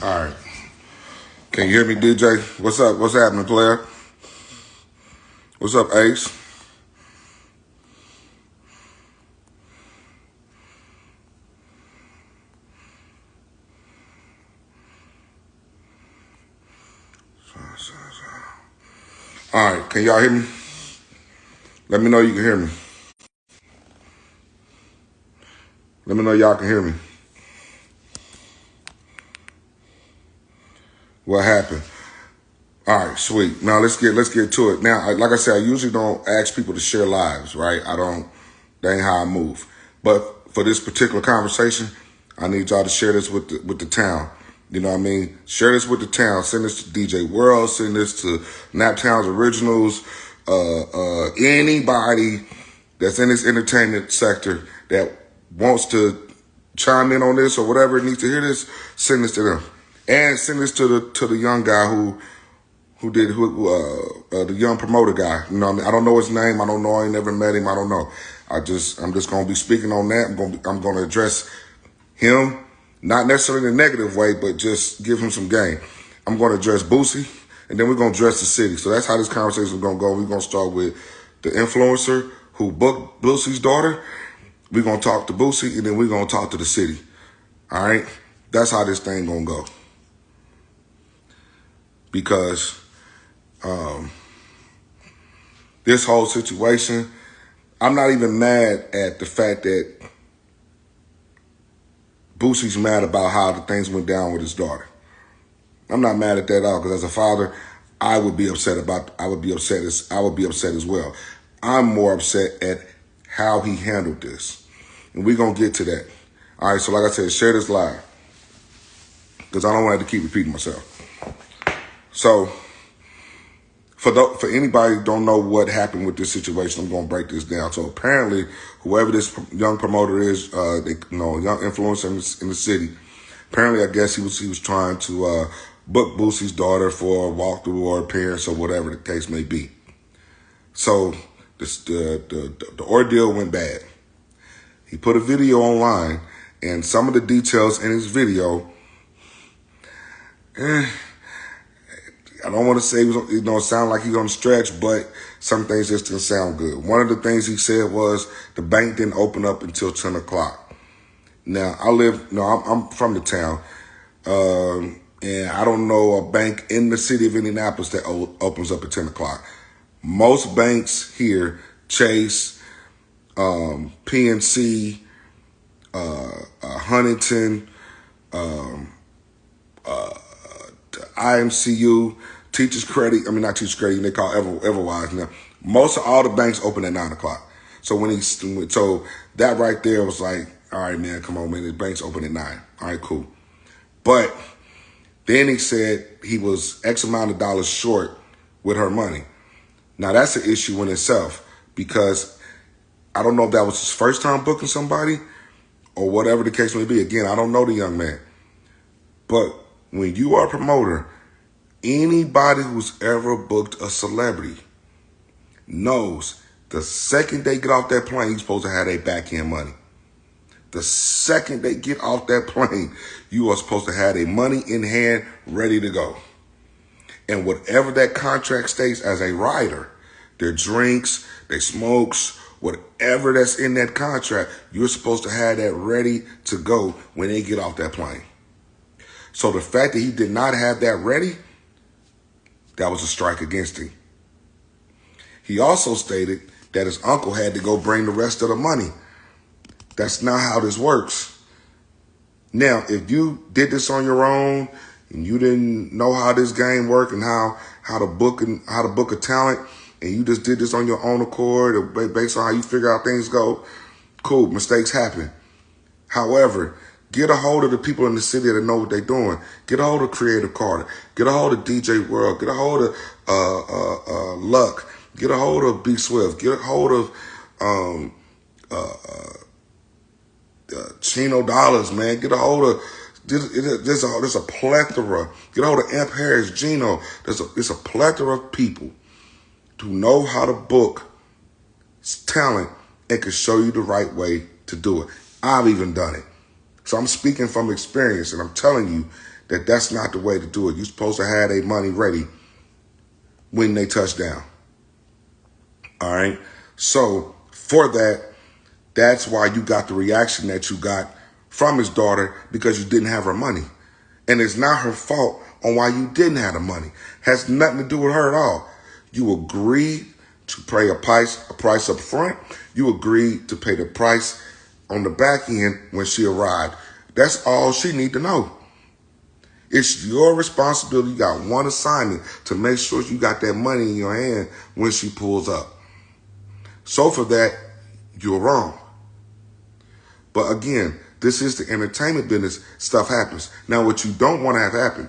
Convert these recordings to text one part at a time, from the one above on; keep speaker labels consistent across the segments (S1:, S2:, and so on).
S1: All right. Can you hear me, DJ? What's up? What's happening, player? What's up, Ace? All right. Can y'all hear me? Let me know you can hear me. Let me know y'all can hear me. What happened? All right, sweet. Now let's get to it. Now, like I said, I usually don't ask people to share lives, right? That ain't how I move. But for this particular conversation, I need y'all to share this with the town. You know what I mean? Share this with the town. Send this to DJ World. Send this to Naptown's Originals. Anybody that's in this entertainment sector that wants to chime in on this or whatever needs to hear this, send this to them. And send this to the young guy the young promoter guy. You know what I mean? I don't know his name. I don't know. I ain't never met him. I don't know. I'm just going to be speaking on that. I'm going to address him, not necessarily in a negative way, but just give him some game. I'm going to address Boosie, and then we're going to address the city. So that's how this conversation is going to go. We're going to start with the influencer who booked Boosie's daughter. We're going to talk to Boosie, and then we're going to talk to the city. All right? That's how this thing going to go. Because this whole situation, I'm not even mad at the fact that Boosie's mad about how the things went down with his daughter. I'm not mad at that at all, because as a father, I would be upset as well. I'm more upset at how he handled this. And we're going to get to that. All right, so like I said, share this live, because I don't want to keep repeating myself. So, for anybody who don't know what happened with this situation, I'm going to break this down. So apparently, whoever this young promoter is, young influencer in the city, apparently, I guess he was trying to book Boosie's daughter for a walkthrough or appearance or whatever the case may be. So the ordeal went bad. He put a video online, and some of the details in his video, I don't want to say sound like he's on the stretch, but some things just didn't sound good. One of the things he said was the bank didn't open up until 10 o'clock. Now, I'm from the town, and I don't know a bank in the city of Indianapolis that opens up at 10 o'clock. Most banks here, Chase, PNC, Huntington, IMCU, Teachers Credit, not Teachers Credit, they call Everwise now. Most of all the banks open at 9 o'clock. So so that right there was like, all right, man, come on, man, the bank's open at 9. All right, cool. But then he said he was X amount of dollars short with her money. Now that's an issue in itself, because I don't know if that was his first time booking somebody or whatever the case may be. Again, I don't know the young man. But when you are a promoter, anybody who's ever booked a celebrity knows the second they get off that plane, you're supposed to have their backhand money. The second they get off that plane, you are supposed to have their money in hand, ready to go. And whatever that contract states as a rider, their drinks, their smokes, whatever that's in that contract, you're supposed to have that ready to go when they get off that plane. So the fact that he did not have that ready, that was a strike against him. He also stated that his uncle had to go bring the rest of the money. That's not how this works. Now, if you did this on your own and you didn't know how this game worked and how to book a talent, and you just did this on your own accord or based on how you figure out things go, cool, mistakes happen. However, get a hold of the people in the city that know what they're doing. Get a hold of Creative Carter. Get a hold of DJ World. Get a hold of Luck. Get a hold of B Swift. Get a hold of Chino Dollars, man. Get a hold of there's a plethora. Get a hold of Amp Harris, Gino. There's a plethora of people who know how to book talent and can show you the right way to do it. I've even done it. So I'm speaking from experience, and I'm telling you that's not the way to do it. You're supposed to have their money ready when they touch down. All right. So for that, that's why you got the reaction that you got from his daughter, because you didn't have her money. And it's not her fault on why you didn't have the money. Has nothing to do with her at all. You agreed to pay a price up front. You agreed to pay the price on the back end when she arrived. That's all she need to know. It's your responsibility. You got one assignment to make sure you got that money in your hand when she pulls up. So for that, you're wrong. But again, this is the entertainment business. Stuff happens. Now, what you don't want to have happen,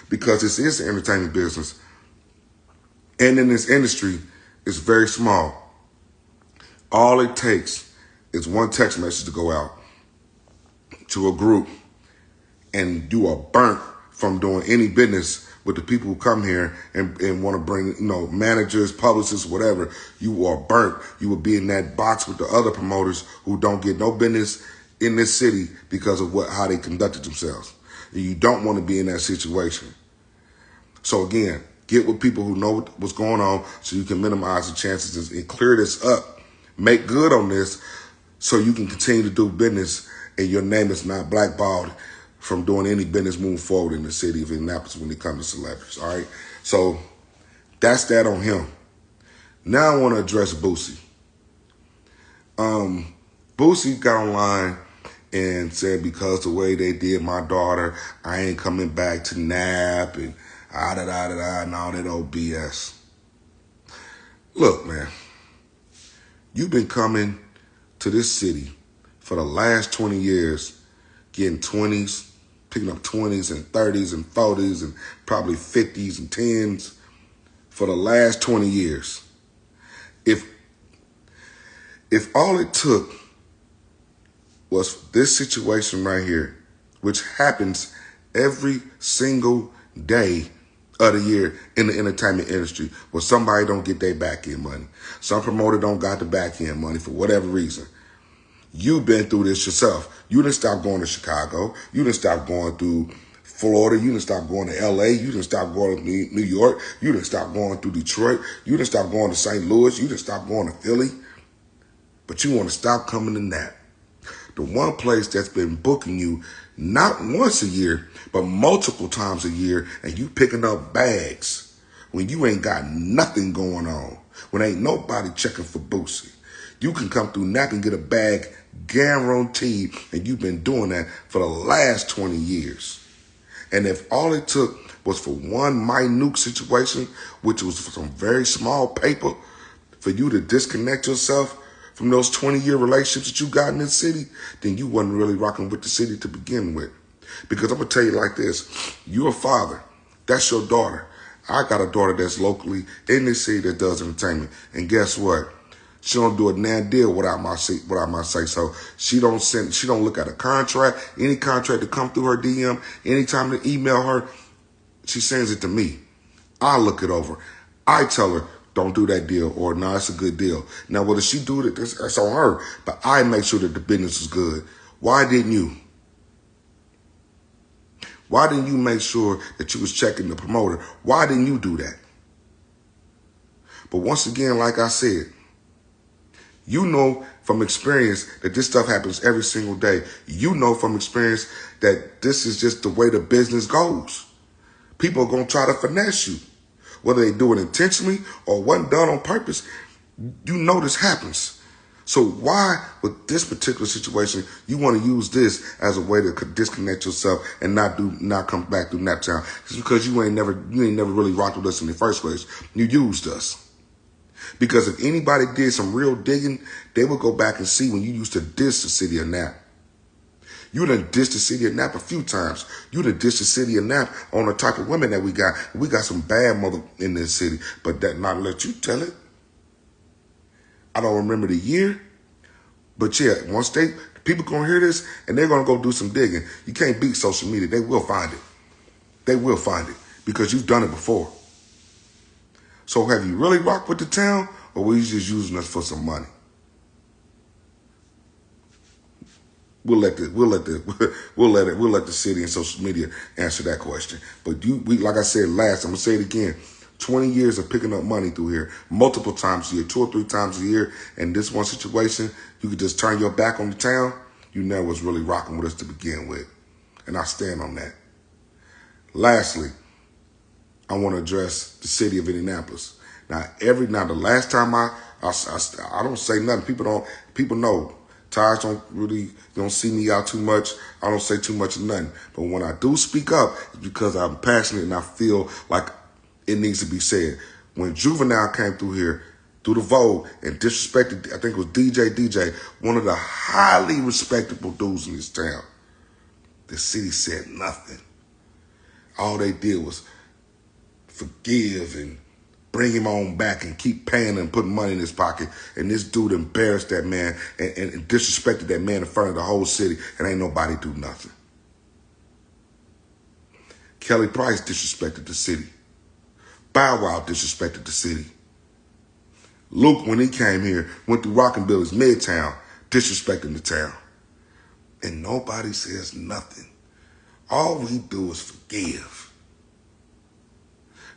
S1: because this is the entertainment business, and in this industry, it's very small. All it takes is one text message to go out to a group, and you are burnt from doing any business with the people who come here and want to bring, managers, publicists, whatever. You are burnt. You will be in that box with the other promoters who don't get no business in this city because of how they conducted themselves. You don't want to be in that situation. So again, get with people who know what's going on so you can minimize the chances and clear this up. Make good on this so you can continue to do business and your name is not blackballed from doing any business moving forward in the city of Indianapolis when it comes to celebrities. All right. So that's that on him. Now I want to address Boosie. Boosie got online and said, because the way they did my daughter, I ain't coming back to Nap and and all that old BS. Look, man, you've been coming to this city for the last 20 years, getting 20s, picking up 20s and 30s and 40s and probably 50s and 10s for the last 20 years. If all it took was this situation right here, which happens every single day of the year in the entertainment industry, where somebody don't get their back end money. Some promoter don't got the back end money for whatever reason. You've been through this yourself. You didn't stop going to Chicago. You didn't stop going through Florida. You didn't stop going to LA. You didn't stop going to New York. You didn't stop going through Detroit. You didn't stop going to St. Louis. You didn't stop going to Philly. But you want to stop coming to Nap. The one place that's been booking you not once a year, but multiple times a year, and you picking up bags when you ain't got nothing going on, when ain't nobody checking for Boosie. You can come through Nap and get a bag guaranteed, and you've been doing that for the last 20 years. And if all it took was for one minute situation, which was for some very small paper, for you to disconnect yourself from those 20-year relationships that you got in this city, then you wasn't really rocking with the city to begin with. Because I'm going to tell you like this. You're a father. That's your daughter. I got a daughter that's locally in this city that does entertainment. And guess what? She don't do a damn deal without my say so. She don't look at a contract, any contract that come through her DM, anytime to email her, she sends it to me. I look it over. I tell her, don't do that deal, or no, it's a good deal. Now, whether she do it, that's on her. But I make sure that the business is good. Why didn't you? Why didn't you make sure that you was checking the promoter? Why didn't you do that? But once again, like I said, you know from experience that this stuff happens every single day. You know from experience that this is just the way the business goes. People are going to try to finesse you. Whether they do it intentionally or wasn't done on purpose, you know this happens. So why, with this particular situation, you want to use this as a way to disconnect yourself and not come back through Naptown? It's because you ain't never really rocked with us in the first place. You used us. Because if anybody did some real digging, they would go back and see when you used to diss the city of Nap. You done dissed the city of Nap a few times. You done dissed the city of Nap on the type of women that we got. We got some bad mother in this city, but that not let you tell it. I don't remember the year, but yeah, once people gonna hear this and they're gonna go do some digging. You can't beat social media. They will find it. They will find it because you've done it before. So have you really rocked with the town, or were you just using us for some money? we'll let the city and social media answer that question. But like I said last, I'm gonna say it again. 20 years of picking up money through here multiple times a year, 2 or 3 times a year. And this one situation, you could just turn your back on the town. You never was really rocking with us to begin with. And I stand on that. Lastly, I want to address the city of Indianapolis. Now the last time I don't say nothing. People know. Tires don't see me out too much. I don't say too much of nothing. But when I do speak up, it's because I'm passionate and I feel like it needs to be said. When Juvenile came through here, through the Vogue, and disrespected, I think it was DJ, one of the highly respectable dudes in this town, the city said nothing. All they did was forgive and bring him on back and keep paying and putting money in his pocket. And this dude embarrassed that man and disrespected that man in front of the whole city, and ain't nobody do nothing. Kelly Price disrespected the city. Bow Wow disrespected the city. Luke, when he came here, went through Rock'n'Billy's Midtown, disrespecting the town. And nobody says nothing. All we do is forgive.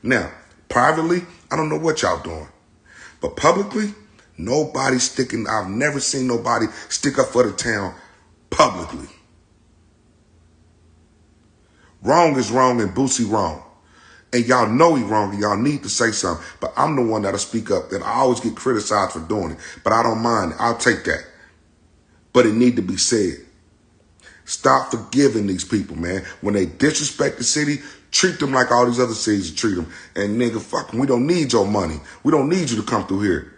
S1: Now, privately, I don't know what y'all doing. But publicly, nobody's sticking. I've never seen nobody stick up for the town publicly. Wrong is wrong and Boosie wrong. And y'all know he wrong and y'all need to say something. But I'm the one that'll speak up. And I always get criticized for doing it. But I don't mind it. I'll take that. But it need to be said. Stop forgiving these people, man. When they disrespect the city, treat them like all these other cities treat them. And nigga, fuck them. We don't need your money. We don't need you to come through here.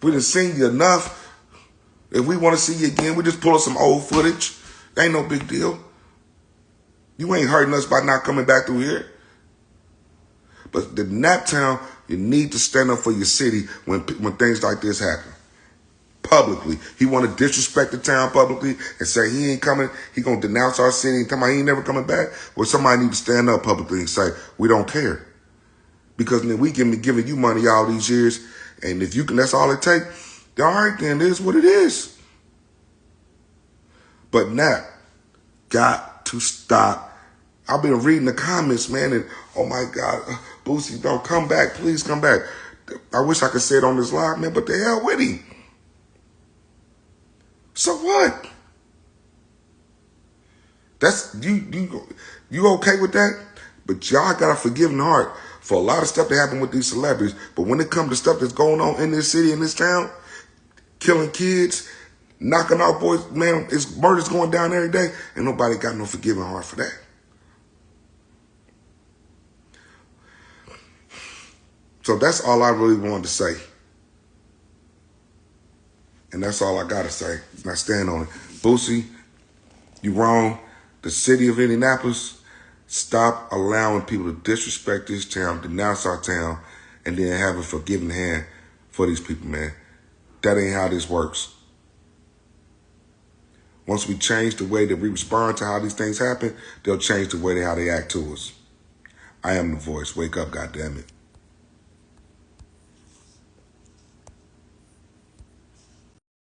S1: We done seen you enough. If we want to see you again, we just pull up some old footage. Ain't no big deal. You ain't hurting us by not coming back through here. But the Naptown, you need to stand up for your city when things like this happen. Publicly. He want to disrespect the town publicly and say he ain't coming. He going to denounce our city and tell me he ain't never coming back. Well, somebody need to stand up publicly and say, we don't care. Because then we can be giving you money all these years. And if you can, that's all it takes. All right, then it is what it is. But Nap got to stop. I've been reading the comments, man, and oh my God, Boosie, don't come back. Please come back. I wish I could say it on this live, man, but the hell with him. So what? That's you okay with that? But y'all got a forgiving heart for a lot of stuff that happened with these celebrities. But when it comes to stuff that's going on in this city, in this town, killing kids, knocking out boys, man, it's murders going down every day, and nobody got no forgiving heart for that. So that's all I really wanted to say. And that's all I got to say. And I stand on it. Boosie, you wrong. The city of Indianapolis, stop allowing people to disrespect this town, denounce our town, and then have a forgiving hand for these people, man. That ain't how this works. Once we change the way that we respond to how these things happen, they'll change the way how they act to us. I am the voice. Wake up, goddammit.